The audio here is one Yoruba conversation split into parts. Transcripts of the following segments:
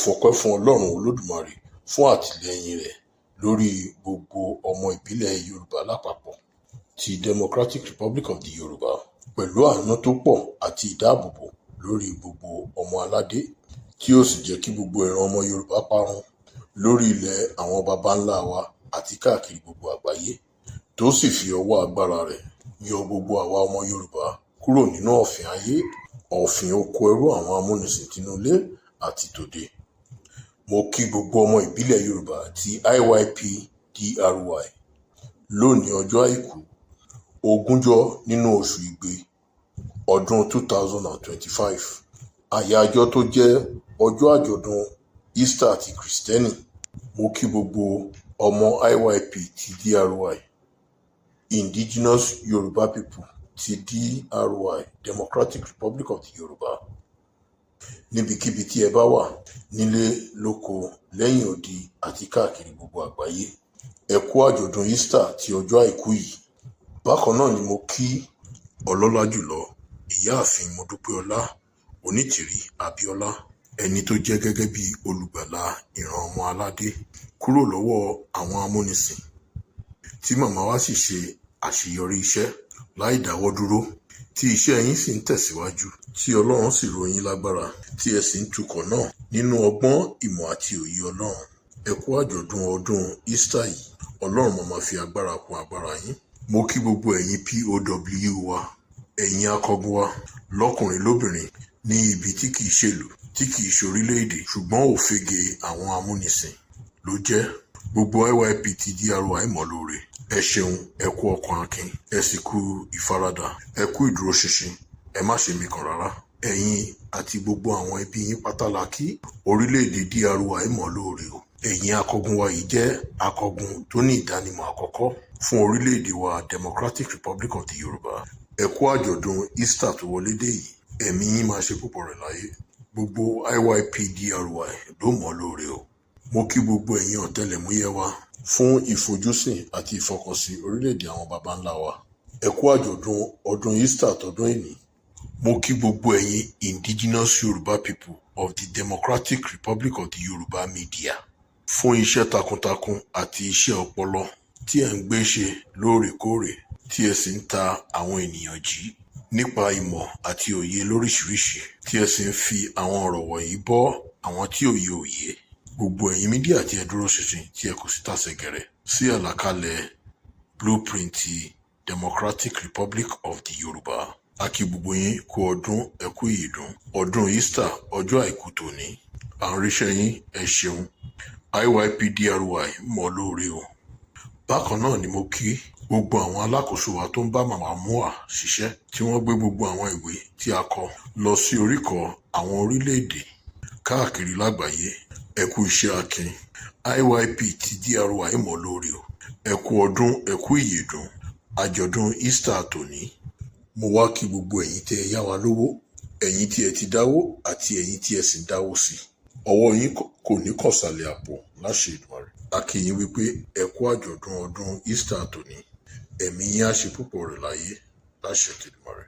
fọpẹ́ fún Ọlọ́run Olódùmarè fún àtìlẹ́yìn rẹ̀ lórí gbogbo ọmọ ìbílẹ̀ Yorùbá lápapọ̀ ti Democratic Republic of the Yorùbá, pẹ̀lú àánú tó pọ̀ àti ìdáàbòbò lórí gbogbo ọmọ aládé, tí ó sì jẹ́ kí gbogbo ìran ọmọ Yorùbá parun lórí ilẹ̀ àwọn baba ńlá wa àti káàkiri gbogbo àgbáyé, tó sì fi ọwọ́ agbára rẹ̀ yọ gbogbo àwa ọmọ Yorùbá kúrò nínú ọ̀fìn ayé, ọ̀fìn oko ẹrú àwọn amúnisìn tinúlé àti tòde. Mo kí gbogbo ọmọ ìbílẹ̀ Yorùbá ti IYP-DRY lónìí ọjọ́ àìkú 20 nínú oṣù Igbe ọdún 2025, àyájọ́ tó jẹ́ ọjọ́ àjọ̀dún Easter ti Kristẹni. Mo kí gbogbo ọmọ IYP ti DRY, Indigenous Yoruba People ti DRY, Democratic Republic of the Yorùbá, níbikíbi tí ẹ bá wà, nílé lóko lẹ́yìn odi àti káàkiri gbogbo àgbáyé. Ẹ kú àjọ̀dún Easter ti ọjọ́ àìkú yìí. Bákan náà ni mo kí ọlọ́lá jùlọ Ìyáàfin Modúpẹ́ọlá Onítìrí Abíọ́lá, ẹni tó jẹ́ gẹ́gẹ́ bí olùgbàlà ìran ọmọ aládé kúrò lọ́wọ́ àwọn amúnisìn, tí màmá wa sì ṣe àṣeyọrí iṣẹ́ láì dáwọ́ dúró, tí iṣẹ́ yín sì ń tẹ̀síwájú, tí Ọlọ́run sì rọ̀ yín lágbára, tí ẹ sì ń tukọ̀ náà nínú ọgbọ́n, ìmọ̀ àti òye Ọlọ́run. Ẹ kú àjọ̀dún ọdún Easter yìí. Ọlọ́run máa fi agbára kún agbára yín. Mo kí gbogbo ẹ̀yin POW wa, ẹ̀yin akọgun wa lọ́kùnrin lóbìnrin, ní ibi tí kìí ṣèlú, tí kìí ṣe orílẹ̀-èdè, ṣùgbọ́n òfegè àwọn amúnisìn ló jẹ́. Gbogbo IYP ti DRY mọ̀ lóore. Ẹ ṣeun, ẹ kú ọkàn akin, ẹ sì kú ìfaradà, ẹ kú ìdúróṣinṣin, ẹ má ṣe mikàn rárá. Ẹ̀yin àti gbogbo àwọn ẹbí yín pátá la kí. Orílẹ̀-èdè DRY mọ̀ lóore o. Ẹ̀yin akọgun wa yìí jẹ́ akọgun tó ní ìdánimọ̀ àkọ́kọ́ fún orílẹ̀-èdè wa Democratic Republic of the Yorùbá. Ẹ kú àjọ̀dún Easter tó wọlé dé yìí. Ẹ̀mí yín máa ṣe púpọ̀ rẹ̀ láyé. Gbogbo IYP-DRY ló mọ̀ lóore o. Mo kí gbogbo ẹ̀yin ọ̀tẹlẹ̀múyẹ́ wa fún ìfojúsìn àti ìfọkànsìn orílẹ̀-èdè àwọn baba ńlá wa. Ẹ kú àjọ̀dún ọdún Easter tọdún èní. Mo kí gbogbo ẹ̀yin Indigenous Yoruba People of the Democratic Republic of the Yorùbá Media fún iṣẹ́ takuntakun àti iṣẹ́ ọpọlọ tí ẹ̀ ń gbé ṣe lóòrèkóòrè, tí ẹ sì ń ta àwọn ènìyàn jí nípa ìmọ̀ àti òye lóríṣiríṣi, tí ẹ sì ń fi àwọn ọ̀rọ̀ wọ̀nyí bọ́ àwọn tí òye òye. Gbogbo ẹ̀yin mídíà tí ẹ dúró ṣinṣin, tí ẹ kò sí tàsẹ̀gẹ̀rẹ̀ sí àlàkalẹ̀ blueprint ti Democratic Republic of the Yorùbá. A kí gbogbo yín kú ọdún, ẹ kú ìyèdún ọdún Easter ọjọ́ àìkú tòní. À ń ríṣẹ́ yín, ẹ ṣeun. IYP-DRY mọ̀ lóore o. Bákan náà ni mo kí gbogbo àwọn alákòóso wa tó ń bá màmá MOA ṣiṣẹ́, tí wọ́n gbé gbogbo àwọn ìwé tí a kọ lọ sí oríkọ̀ àwọn orílẹ̀-èdè káàkiri lágbàáyé. Ẹ kú iṣẹ́ akin. IYP ti DRY mọ̀ lóore o. Ẹ kú ọdún, ẹ kú ìyèdún àjọ̀dún Easter tòní. Mo wá kí gbogbo ẹ̀yin tí ẹ yá wa lówó, ẹ̀yin tí ẹ ti dáwó àti ẹ̀yin tí ẹ sì ń dáwó sí. Ọwọ́ yín kò ní kọ̀sàlẹ̀ àpò láṣẹ Èdùmàrè. A kí yín wípé ẹ kú àjọ̀dún ọdún Easter tòní. Ẹ̀mí yín á ṣe púpọ̀ rẹ̀ láyé láṣẹ Èdùmàrè.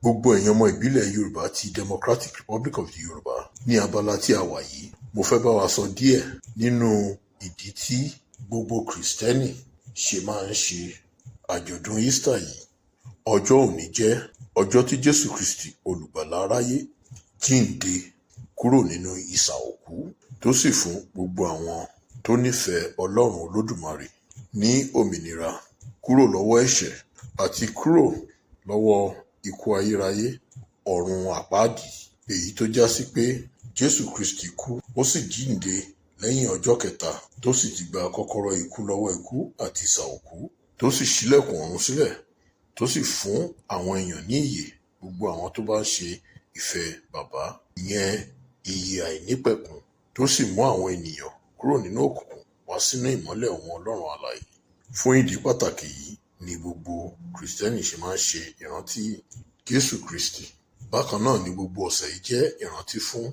Gbogbo ẹ̀yin ọmọ ìbílẹ̀ Yorùbá ti Democratic Republic of the Yorùbá, ní abala tí a wà yìí, mo fẹ́ bá wa sọ díẹ̀ nínú ìdí tí gbogbo Kristẹni ṣe máa ń ṣe àjọ̀dún Easter yìí. Ọjọ́ òní jẹ́ ọjọ́ tí Jésù Kristi olùgbàlà aráyé jíǹde kúrò nínú ìsà òkú, tó sì fún gbogbo àwọn tó nífẹ̀ẹ́ Ọlọ́run Olódùmarè ní òmìnira kúrò lọ́wọ́ ẹ̀ṣẹ̀ àti kúrò lọ́wọ́ ikú ayérayé, ọ̀run àpáàdì, èyí tó já sí pé Jésù Kristi kú, ó sì jíǹde lẹ́yìn ọjọ́ kẹta, tó sì ti gba kọ́kọ́rọ́ ikú lọ́wọ́ ikú àti ìsà òkú, tó sì ṣílẹ̀kùn ọ̀run sílẹ̀, tó sì fún àwọn èèyàn ní ìyè, gbogbo àwọn tó bá ń ṣe ìfẹ́ bàbá, ìyẹn ìyè àìnípẹ̀kun, tó sì mú àwọn ènìyàn kúrò nínú òkùnkùn wá sínú ìmọ́lẹ̀ òun Ọlọ́run alààyè. Fún ìdí pàtàkì yìí ni gbogbo Kristẹni ṣe máa ń ṣe ìrántí Jésù Kristi. Bákan náà ni gbogbo ọ̀sẹ̀ yìí jẹ́ ìrántí fún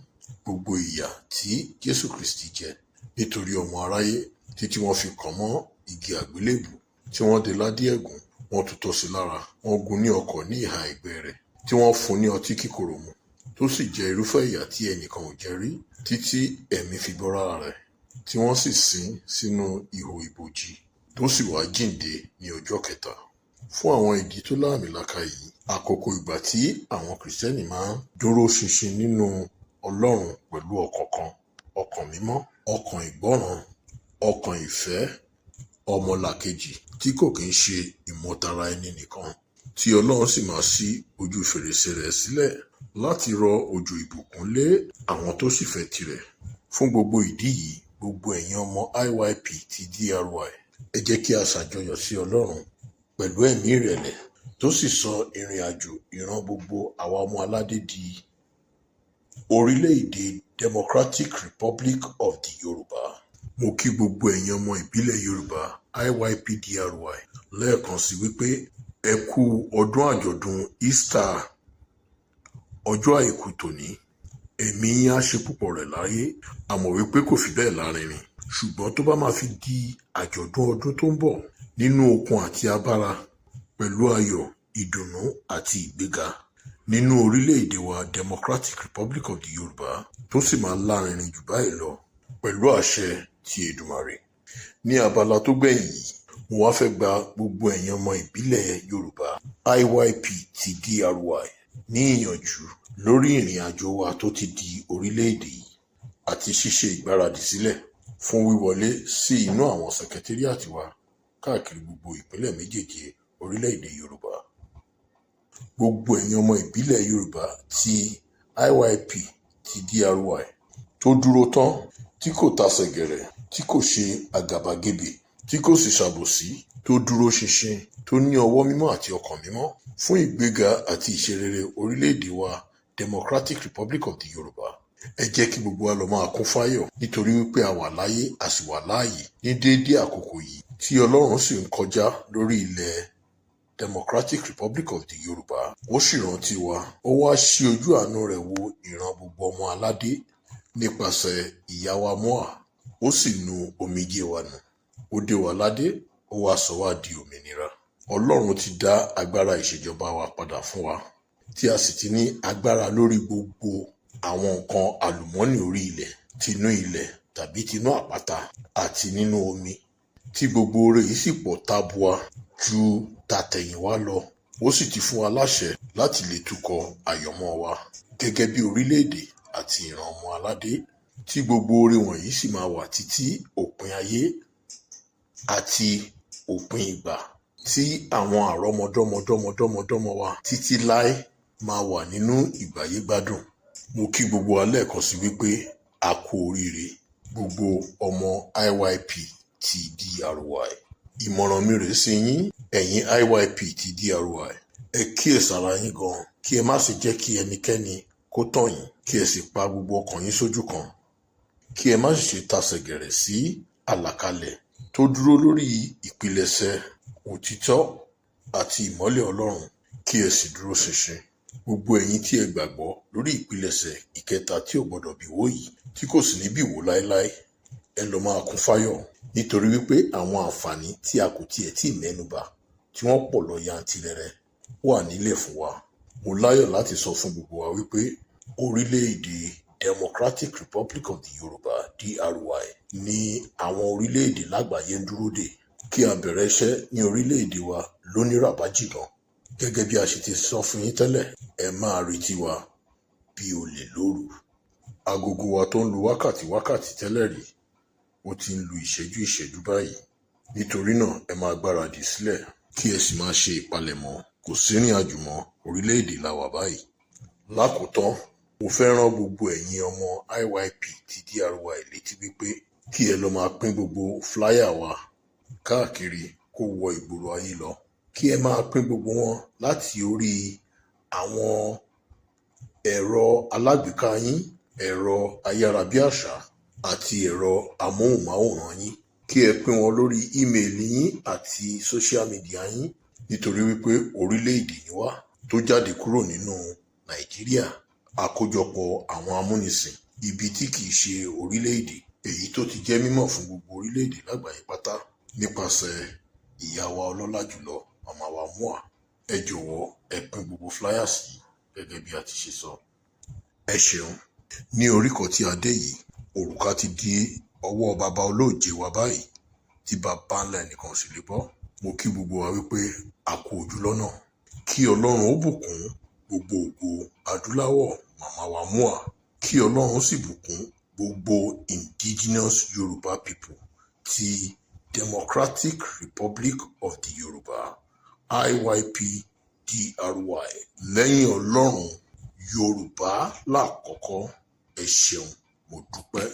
gbogbo ìyà tí Jésù Kristi jẹ nítorí ọmọ aráyé, títí wọ́n fi kàn mọ́ igi àgbélébù, tí wọ́n dé ládé ẹ̀gún, wọ́n tutọ́ sí lára, wọ́n gún ní ọ̀kọ̀ ní ìhà ẹ̀gbẹ́ rẹ̀, tí wọ́n fún ní ọtí kíkorò mu, tó sì jẹ́ irúfẹ́ ìyà tí ẹnìkan ò jẹ rí títí ẹ̀mí fi bọ́ lára rẹ̀, tí wọ́n sì sin sínú ihò ibojì tó sì wá jíǹde ní ọjọ́ kẹta. Fún àwọn ìdí tó láàmìlaka yìí, àkókò ìgbà tí àwọn Kìrìsìtẹ́nì máa ń dúró ṣinṣin nínú Ọlọ́run pẹ̀lú ọkàn ọkàn mímọ́, ọkàn ìgbọ́ràn, ọkàn ìfẹ́ ọmọlàkejì tí kò kí ń ṣe ìmọ̀tara ẹni nìkan, tí Ọlọ́run sì máa ṣí ojú fèrèsé rẹ̀ sílẹ̀ láti rọ òjò ìbùkún lé àwọn tó sì fẹ́ tirẹ̀. Fún gbogbo ìdí yìí, gbogbo ẹ̀yin ọmọ IYP ti DRY, ẹ jẹ́ kí a ṣàjọyọ̀ sí Ọlọ́run pẹ̀lú ẹ̀mí ìrẹ̀lẹ̀ tó sì sọ ìrìn àjò ìran gbogbo àwa ọmọ aládé di orílẹ̀-èdè Democratic Republic of the Yorùbá. Mo kí gbogbo ẹ̀yin ọmọ ìbílẹ̀ Yorùbá IYP DRY lẹ́ẹ̀kan sí wípé ẹ kú ọdún àjọ̀dún Easter ọjọ́ àìkú tòní. Ẹ̀mí yín á ṣe púpọ̀ rẹ̀ láyé. A mọ̀ wípé kò fi bẹ́ẹ̀ lárinrin, ṣùgbọ́n tó bá máa fi di àjọ̀dún ọdún tó ń bọ̀ nínú okun àti agbára, pẹ̀lú ayọ̀, ìdùnnú àti ìgbéga nínú orílẹ̀-èdè wa Democratic Republic of the Yorùbá tó sì máa lárinrin jù báyìí lọ pẹ̀lú àṣẹ ti Èdùmàrè. Ní abala tó gbẹ̀yìn yìí, mo wá fẹ́ gba gbogbo ẹ̀yin ọmọ ìbílẹ̀ Yorùbá IYP ti DRY ní ìyànjú lórí ìrìn àjò wa tó ti di orílẹ̀-èdè yìí àti ṣíṣe ìgbáradì sílẹ̀ fún wíwọlé sí inú àwọn sẹkẹtíríàtì wa káàkiri gbogbo ìpínlẹ̀ méjèèjì orílẹ̀-èdè Yorùbá. Gbogbo ẹ̀yin ọmọ ìbílẹ̀ Yorùbá ti IYP ti DRY tó dúró tán, tí kò tasẹ̀ gẹ̀rẹ̀, tí kò ṣe àgàbàgebè, tí kò sì ṣàbòsí, tó dúró ṣinṣin, tó ní ọwọ́ mímọ́ àti ọkàn mímọ́ fún ìgbéga àti ìṣerere orílẹ̀-èdè wa Democratic Republic of the Yorùbá. Ẹ jẹ́ kí gbogbo wa lọ máa kún fáyọ̀ nítorí wípé a wà láyé, a sì wà láàyè ní déédéé àkókò yìí tí Ọlọ́run sì ń kọjá lórí ilẹ̀ Democratic Republic of the Yorùbá. Ó sì rántí wa, ó wá ṣí ojú àánú rẹ̀ wo ìran gbogbo ọmọ aládé nípasẹ̀ ìyá wa Moa, ó sì nu omijé wa nù. Ó dé wa ládé, ó wá sọ wá di òmìnira. Ọlọ́run ti dá agbára ìṣèjọba wa padà fún wa, tí a sì ti ní agbára lórí gbogbo àwọn nǹkan àlùmọ́nì orí ilẹ̀, tinú ilẹ̀ tàbí tinú àpáta àti nínú omi, tí gbogbo oore yìí sì pọ̀ tabua ju tàtẹ̀yìnwá lọ. Ó sì ti fún wa láṣẹ láti lè tukọ̀ àyọ̀mọ́ wa gẹ́gẹ́ bí orílẹ̀-èdè àti ìran ọmọ aládé, tí gbogbo oore wọ̀nyí sì máa wà títí òpin ayé àti òpin ìgbà, tí àwọn àrọ́mọdọ́mọdọ́mọdọ́mọ wa títí láé máa wà nínú ìgbáyégbádùn. Mo kí gbogbo wa lẹ́ẹ̀kan sí wípé a kú oríire gbogbo ọmọ IYP ti DRY. Ìmọ̀ràn mi rèé sí yín, ẹ̀yin IYP ti DRY. Ẹ kíyèsára yín gan, kí ẹ má sì jẹ́ kí ẹnikẹ́ni kó tàn yín, kí ẹ sì pa gbogbo ọkàn yín sójú kan. Kí ẹ má sì ṣe tasẹ̀ gẹ̀rẹ̀ sí àlàkalẹ̀ tó dúró lórí ìpilẹ̀ṣẹ̀ òtítọ́ àti ìmọ́lẹ̀ Ọlọ́run, kí ẹ sì dúró ṣinṣin. Gbogbo ẹ̀yin tí ẹ gbàgbọ́ lórí ìpilẹ̀ṣẹ̀ ìkẹta tí ò gbọdọ̀ bìwó yìí, tí kò sì ní bìwó láéláé, ẹ lọ máa kún fáyọ̀ nítorí wípé àwọn àǹfààní tí a kò tiẹ̀ tí mẹ́nubà tí wọ́n pọ̀ lọ yantirẹrẹ wà nílẹ̀ fún wa. Mo láyọ̀ láti sọ fún gbogbo wa wípé orílẹ̀-èdè Democratic Republic of the Yorùbá DRY ní àwọn orílẹ̀-èdè lágbàáyé ń dúró dè kí a bẹ̀rẹ̀ iṣẹ́ ní orílẹ̀-èdè wa lóníràbájì gan. Gẹ́gẹ́ bí a ṣe ti sọ fún yín tẹ́lẹ̀, ẹ máa retí wa bí olè lóru. Agogo wa tó ń lu wákàtí tẹ́lẹ̀ rí, ó ti ń lu ìṣẹ́jú báyìí. Nítorí náà, ẹ máa gbáradì sílẹ̀ kí ẹ sì máa ṣe ìpalẹ̀mọ́. Kò sí ìrìn àjò mọ́, orílẹ̀-èdè la wà báyìí. Lákòótán, mo fẹ́ rán gbogbo ẹ̀yin ọmọ IYP ti DRY létí wípé kí ẹ lọ máa pín gbogbo fúláyà wa káàkiri kó wọ ìgboro ayé lọ. Kí ẹ máa pín gbogbo wọn láti orí àwọn ẹ̀rọ alágbèéká yín, ẹ̀rọ ayárabíàṣá àti ẹ̀rọ amóhùnmáwòrán yín. Kí ẹ pín wọn lórí ímeèlì yín àti sóṣíà mídíà yín, nítorí wípé orílẹ̀-èdè ni wá tó jáde kúrò nínú Nàìjíríà, àkójọpọ̀ àwọn amúnisìn, ibi tí kìí ṣe orílẹ̀-èdè, èyí tó ti jẹ́ mímọ̀ fún gbogbo orílẹ̀-èdè lágbàáyé pátá nípasẹ̀ ìyá wa ọlọ́lá jùlọ, màmá wa Moa. Ẹ jọ̀wọ́ ẹ pín gbogbo flyers yìí gẹ́gẹ́ bí a ti ṣe sọ. ẹ ṣeun. Ní oríkọ̀ tí a dé yìí, òrùka ti di ọwọ́ baba olóòjé wa báyìí tí baba ńlá ẹnìkan sì lè bọ́. Mo kí gbogbo wa wípé a kú ojú lọ́nà. Kí Ọlọ́run ó bùkún gbogbo ògo adúláwọ̀ màmá wa Mua. Kí Ọlọ́run sì bùkún gbogbo indigenous Yorùbá people ti Democratic Republic of the Yorùbá IYP-DRY. Lẹ́yìn Ọlọ́run, Yorùbá lákọ̀ọ́kọ́. Ẹ ṣeun, mo dúpẹ́.